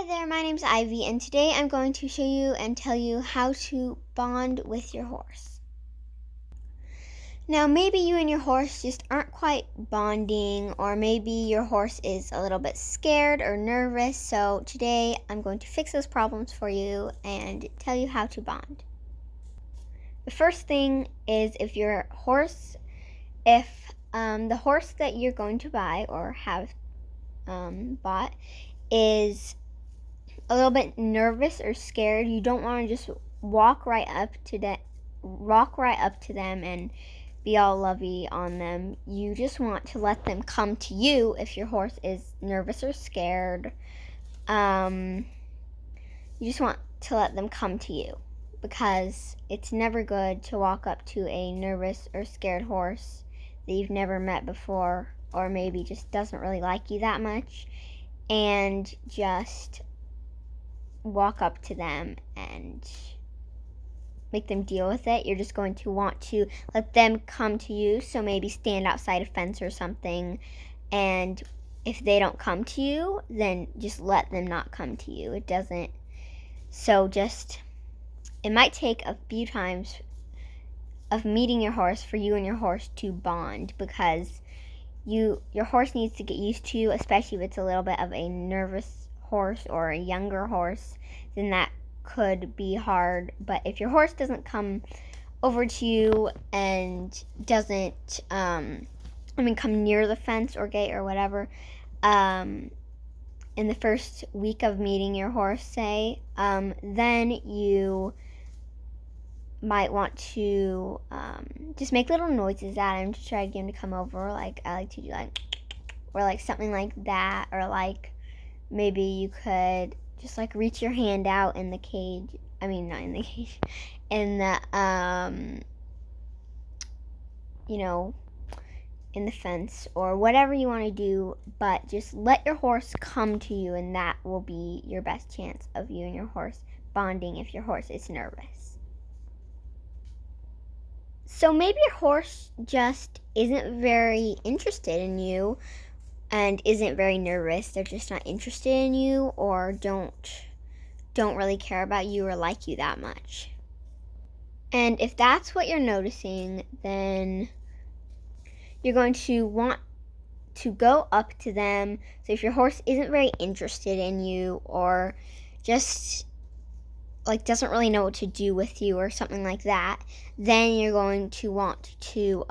Hi there, my name's Ivy, and today I'm going to show you and tell you how to bond with your horse. Now, maybe you and your horse just aren't quite bonding, or maybe your horse is a little bit scared or nervous, so today I'm going to fix those problems for you and tell you how to bond. The first thing is if the horse that you're going to buy or have bought is a little bit nervous or scared, you don't want to just walk right up to them and be all lovey on them. You just want to let them come to you if your horse is nervous or scared. You just want to let them come to you because it's never good to walk up to a nervous or scared horse that you've never met before, or maybe just doesn't really like you that much, and just walk up to them and make them deal with it. You're just going to want to let them come to you, so maybe stand outside a fence or something, and if they don't come to you, then just let them not come to you. It might take a few times of meeting your horse for you and your horse to bond, because your horse needs to get used to you, especially if it's a little bit of a nervous horse or a younger horse, then that could be hard. But if your horse doesn't come over to you and doesn't come near the fence or gate or whatever, in the first week of meeting your horse, say, then you might want to just make little noises at him to try to get him to come over. Like I like to do or something like that, or maybe you could just reach your hand out in the cage. I mean, not in the cage, in the in the fence, or whatever you want to do, but just let your horse come to you, and that will be your best chance of you and your horse bonding if your horse is nervous. So maybe your horse just isn't very interested in you and isn't very nervous. They're just not interested in you, or don't really care about you or like you that much. And if that's what you're noticing, then you're going to want to go up to them. So if your horse isn't very interested in you, or just doesn't really know what to do with you or something like that, then you're going to want to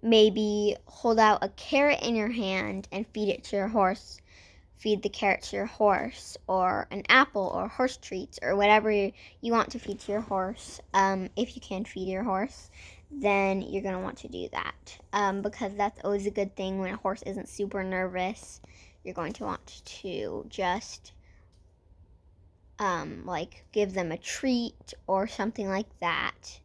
maybe hold out a carrot in your hand and feed it to your horse. Feed the carrot to your horse, or an apple, or horse treats, or whatever you want to feed to your horse. If you can feed your horse, then you're going to want to do that, because that's always a good thing when a horse isn't super nervous. You're going to want to just give them a treat or something like that.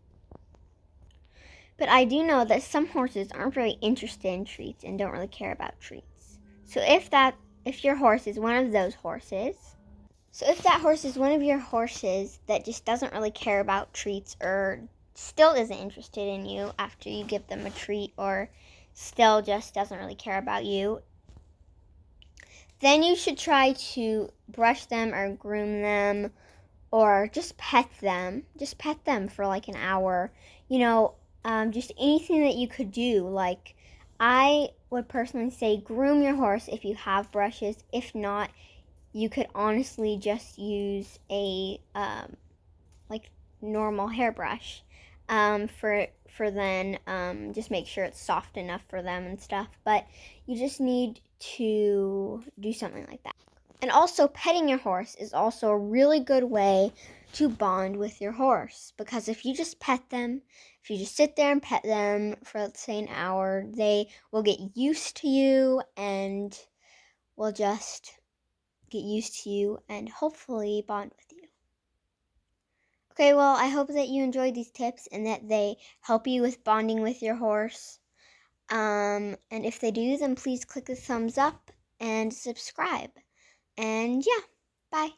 But I do know that some horses aren't very interested in treats and don't really care about treats. So if that horse is one of those horses, if that horse is one of your horses that just doesn't really care about treats, or still isn't interested in you after you give them a treat, or still just doesn't really care about you, then you should try to brush them or groom them, or just pet them. Just pet them for an hour. Just anything that you could do. I would personally say groom your horse if you have brushes. If not, you could honestly just use a normal hairbrush. For then, just make sure it's soft enough for them and stuff. But you just need to do something like that. And also, petting your horse is also a really good way to bond with your horse, because if you just pet them, if you just sit there and pet them for, let's say, an hour, they will get used to you and will just get used to you and hopefully bond with you. Okay, well, I hope that you enjoyed these tips and that they help you with bonding with your horse. And if they do, then please click the thumbs up and subscribe. And yeah, bye.